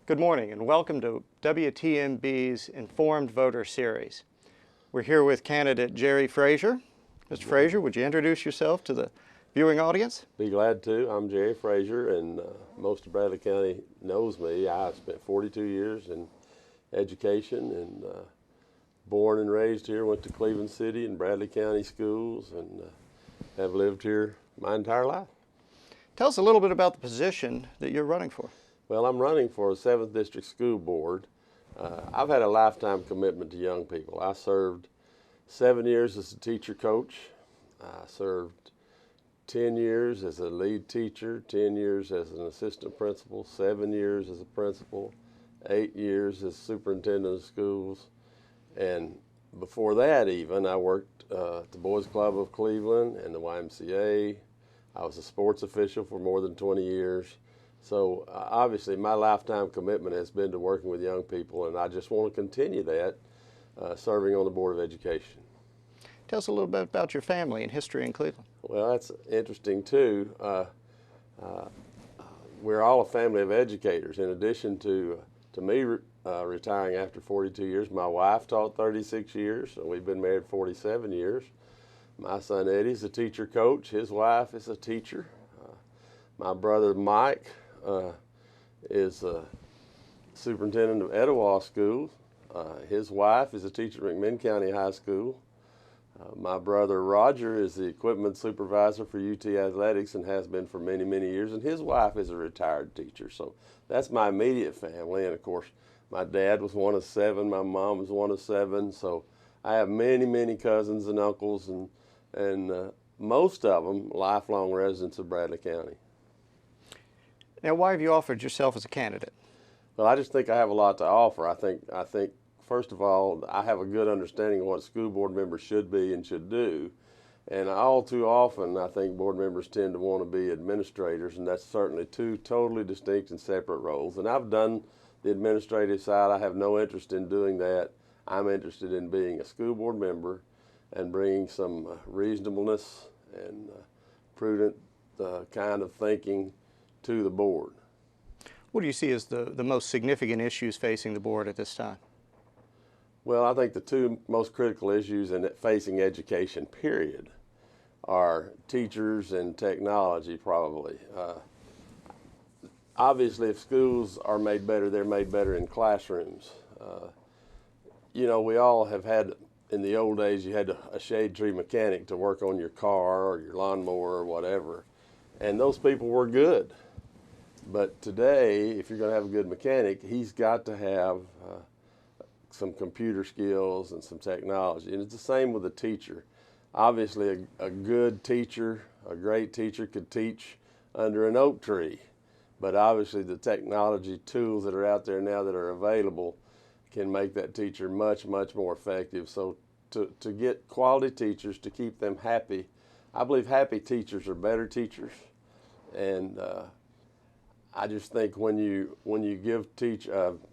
Good morning and welcome to WTMB's Informed Voter Series. We're here with candidate Jerry Frazier. Mr. Frazier, would you introduce yourself to the viewing audience? Be glad to. I'm Jerry Frazier, and most of Bradley County knows me. I spent 42 years in education and born and raised here, went to Cleveland City and Bradley County schools, and have lived here my entire life. Tell us a little bit about the position that you're running for. Well, I'm running for a 7th District School Board. I've had a lifetime commitment to young people. I served 7 years as a teacher coach. I served 10 years as a lead teacher, 10 years as an assistant principal, 7 years as a principal, 8 years as superintendent of schools. And before that even, I worked at the Boys Club of Cleveland and the YMCA. I was a sports official for more than 20 years. So obviously my lifetime commitment has been to working with young people, and I just want to continue that, serving on the Board of Education. Tell us a little bit about your family and history in Cleveland. Well, that's interesting too. We're all a family of educators. In addition to me retiring after 42 years, my wife taught 36 years, so we've been married 47 years. My son Eddie's a teacher coach. His wife is a teacher. My brother Mike is a superintendent of Etowah Schools. His wife is a teacher at McMinn County High School. My brother Roger is the equipment supervisor for UT Athletics and has been for many, many years, and his wife is a retired teacher. So that's my immediate family, and of course my dad was one of 7, my mom was one of 7, so I have many, many cousins and uncles, and most of them lifelong residents of Bradley County. Now, why have you offered yourself as a candidate? Well, I just think I have a lot to offer. I think first of all, I have a good understanding of what school board members should be and should do. And all too often, I think board members tend to want to be administrators, and that's certainly 2 totally distinct and separate roles. And I've done the administrative side. I have no interest in doing that. I'm interested in being a school board member and bringing some reasonableness and prudent kind of thinking to the board. What do you see as the most significant issues facing the board at this time? Well, I think the 2 most critical issues in facing education, period, are teachers and technology, probably. Obviously, if schools are made better, they're made better in classrooms. You know, we all have had, in the old days, you had a shade tree mechanic to work on your car or your lawnmower or whatever, and those people were good. But today, if you're going to have a good mechanic, he's got to have some computer skills and some technology. And it's the same with a teacher. Obviously, a good teacher, a great teacher could teach under an oak tree. But obviously, the technology tools that are out there now that are available can make that teacher much, much more effective. So to get quality teachers, to keep them happy, I believe happy teachers are better teachers. And I just think when you give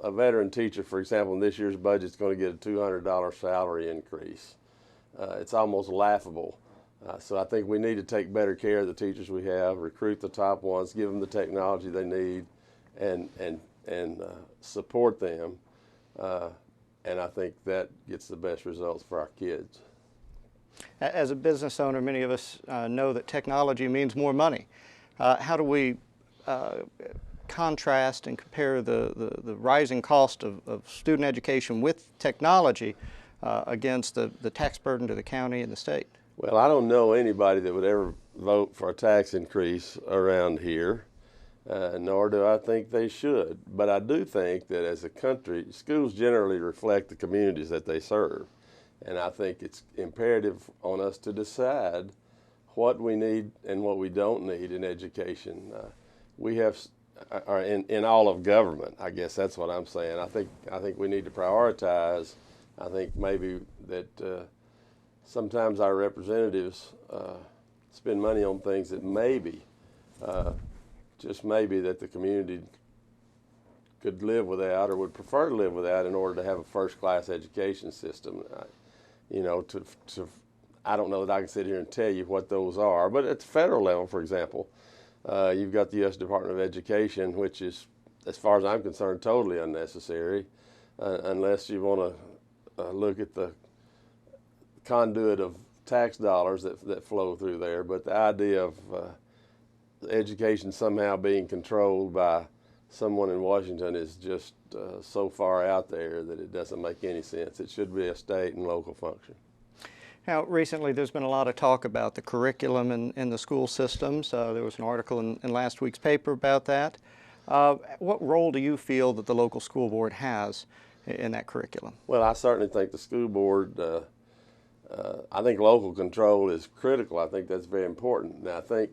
a veteran teacher, for example, in this year's budget, is going to get a $200 salary increase. It's almost laughable. So I think we need to take better care of the teachers we have, recruit the top ones, give them the technology they need, and support them. And I think that gets the best results for our kids. As a business owner, many of us know that technology means more money. How do we contrast and compare the rising cost of student education with technology against the tax burden to the county and the state? Well, I don't know anybody that would ever vote for a tax increase around here, nor do I think they should. But I do think that as a country, schools generally reflect the communities that they serve. And I think it's imperative on us to decide what we need and what we don't need in education. We have, or in all of government, I guess that's what I'm saying. I think we need to prioritize. I think maybe that sometimes our representatives spend money on things that maybe, just maybe, that the community could live without or would prefer to live without in order to have a first-class education system. You know, I don't know that I can sit here and tell you what those are, but at the federal level, for example, you've got the U.S. Department of Education, which is as far as I'm concerned, totally unnecessary, unless you want to look at the conduit of tax dollars that flow through there. But the idea of education somehow being controlled by someone in Washington is just so far out there that it doesn't make any sense. It should be a state and local function. Now, recently there's been a lot of talk about the curriculum in the school systems. There was an article in last week's paper about that. What role do you feel that the local school board has in that curriculum? Well, I certainly think the school board, I think local control is critical. I think that's very important. Now, I think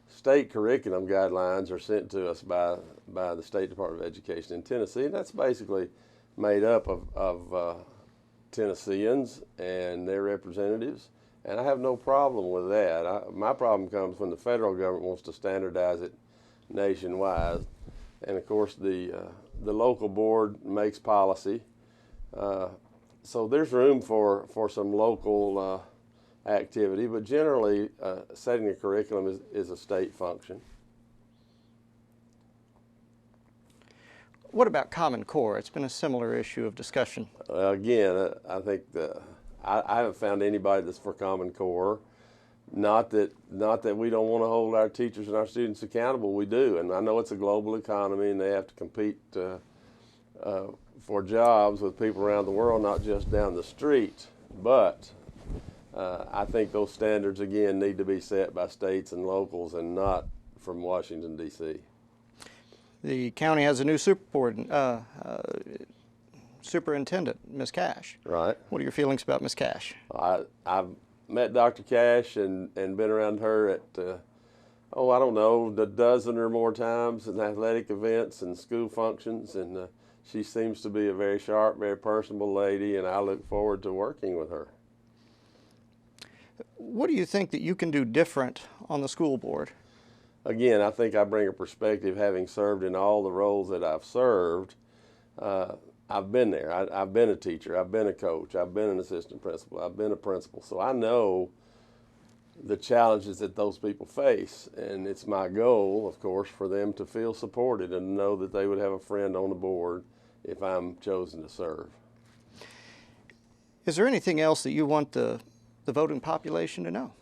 state curriculum guidelines are sent to us by the State Department of Education in Tennessee, and that's basically made up of Tennesseans and their representatives, and I have no problem with that. My problem comes when the federal government wants to standardize it nationwide, and of course the local board makes policy, so there's room for some local activity, but generally setting a curriculum is a state function. What about Common Core? It's been a similar issue of discussion. Again, I think I haven't found anybody that's for Common Core. Not that we don't want to hold our teachers and our students accountable. We do, and I know it's a global economy, and they have to compete for jobs with people around the world, not just down the street. But I think those standards again need to be set by states and locals, and not from Washington, D.C. The county has a new superintendent, Ms. Cash. Right. What are your feelings about Ms. Cash? I've met Dr. Cash and been around her at, I don't know, a dozen or more times in athletic events and school functions, and she seems to be a very sharp, very personable lady, and I look forward to working with her. What do you think that you can do different on the school board? Again, I think I bring a perspective, having served in all the roles that I've served. I've been there. I've been a teacher. I've been a coach. I've been an assistant principal. I've been a principal. So I know the challenges that those people face. And it's my goal, of course, for them to feel supported and know that they would have a friend on the board if I'm chosen to serve. Is there anything else that you want the voting population to know?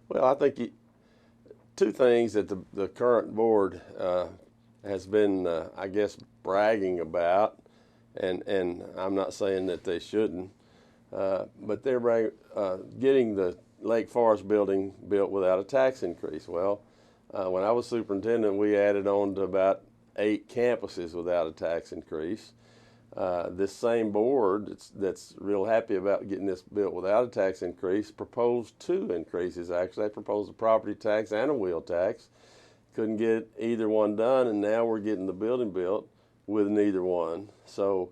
Well, I think two things that the current board has been, I guess, bragging about, and I'm not saying that they shouldn't, but they're getting the Lake Forest building built without a tax increase. Well, when I was superintendent, we added on to about 8 campuses without a tax increase. This same board that's real happy about getting this built without a tax increase proposed 2 increases. Actually, they proposed a property tax and a wheel tax. Couldn't get either one done, and now we're getting the building built with neither one. So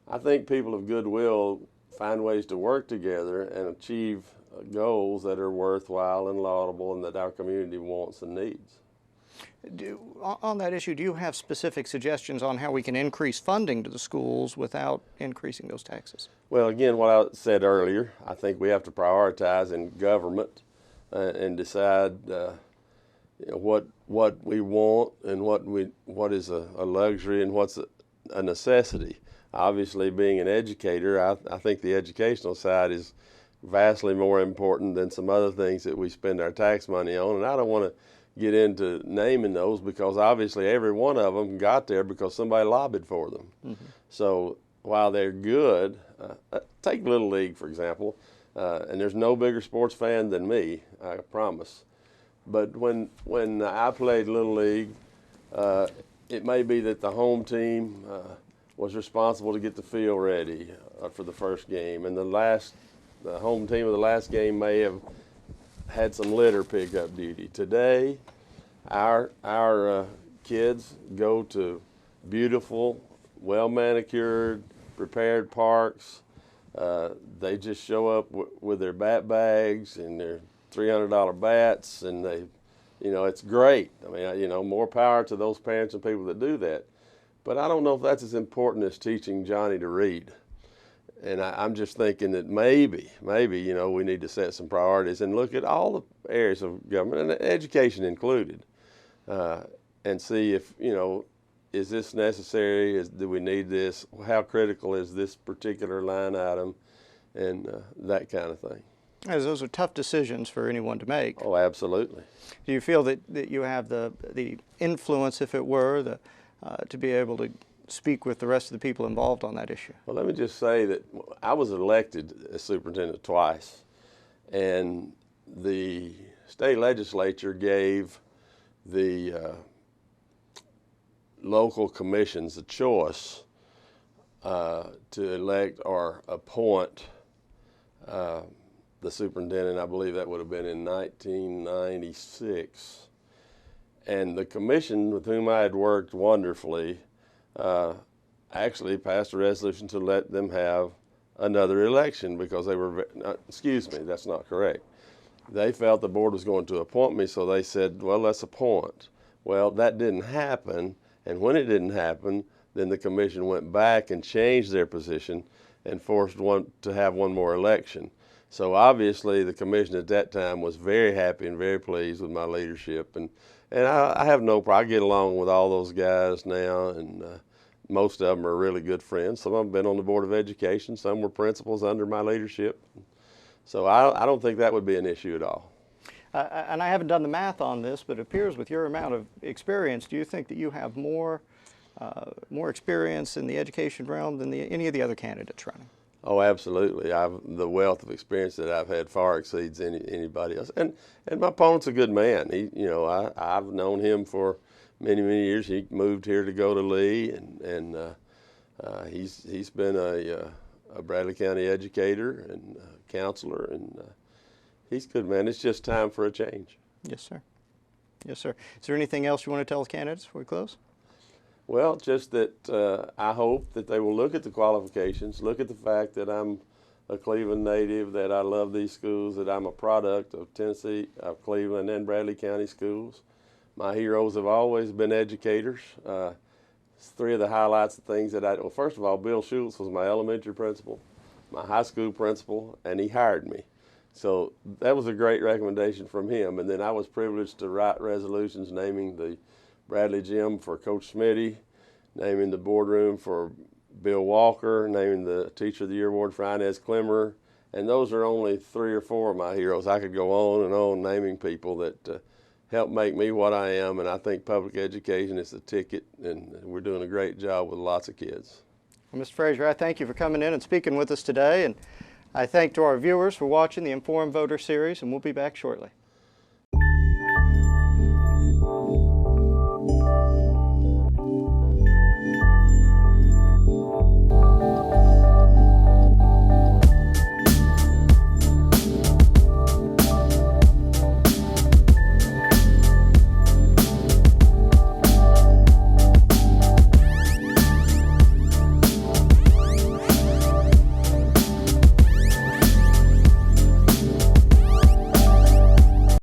I think people of goodwill find ways to work together and achieve goals that are worthwhile and laudable and that our community wants and needs. On that issue, do you have specific suggestions on how we can increase funding to the schools without increasing those taxes? Well, again, what I said earlier, I think we have to prioritize in government and decide what we want and what is a luxury and what's a necessity. Obviously, being an educator, I think the educational side is vastly more important than some other things that we spend our tax money on, and I don't want to get into naming those because obviously every one of them got there because somebody lobbied for them. Mm-hmm. So while they're good, take Little League for example, and there's no bigger sports fan than me, I promise. But when I played Little League, it may be that the home team was responsible to get the field ready for the first game, and the home team of the last game may have had some litter pickup duty. Today, our kids go to beautiful, well-manicured, prepared parks. They just show up with their bat bags and their $300 bats, and it's great. I mean, more power to those parents and people that do that. But I don't know if that's as important as teaching Johnny to read. And I'm just thinking that maybe, we need to set some priorities and look at all the areas of government, and education included, and see if is this necessary? Do we need this? How critical is this particular line item? And that kind of thing. As those are tough decisions for anyone to make. Oh, absolutely. Do you feel that you have the influence, if it were, to be able to speak with the rest of the people involved on that issue? Well, let me just say that I was elected as superintendent twice, and the state legislature gave the local commissions a choice to elect or appoint the superintendent. I believe that would have been in 1996. And the commission with whom I had worked wonderfully actually passed a resolution to let them have another election because they were, excuse me, that's not correct. They felt the board was going to appoint me, so they said, well, let's appoint. Well, that didn't happen, and when it didn't happen, then the commission went back and changed their position and forced one to have one more election. So obviously the commission at that time was very happy and very pleased with my leadership, and I have no problem. I get along with all those guys now, and most of them are really good friends. Some of them have been on the Board of Education. Some were principals under my leadership. So I don't think that would be an issue at all. And I haven't done the math on this, but it appears with your amount of experience, do you think that you have more experience in the education realm than any of the other candidates running? Oh, absolutely. The wealth of experience that I've had far exceeds anybody else. And my opponent's a good man. I've known him for many years. He moved here to go to Lee, and he's been a Bradley County educator and counselor, and he's a good man. It's just time for a change. Yes, sir. Yes, sir. Is there anything else you want to tell the candidates before we close? Well, just that I hope that they will look at the qualifications, look at the fact that I'm a Cleveland native, that I love these schools, that I'm a product of Tennessee, of Cleveland and Bradley County schools. My heroes have always been educators. Three of the highlights of things that well, first of all, Bill Schultz was my elementary principal, my high school principal, and he hired me. So that was a great recommendation from him. And then I was privileged to write resolutions naming the Bradley Gym for Coach Smitty, naming the boardroom for Bill Walker, naming the Teacher of the Year Award for Inez Clemmer, and those are only 3 or 4 of my heroes. I could go on and on naming people that helped make me what I am, and I think public education is the ticket, and we're doing a great job with lots of kids. Well, Mr. Frazier, I thank you for coming in and speaking with us today, and I thank to our viewers for watching the Informed Voter series, and we'll be back shortly.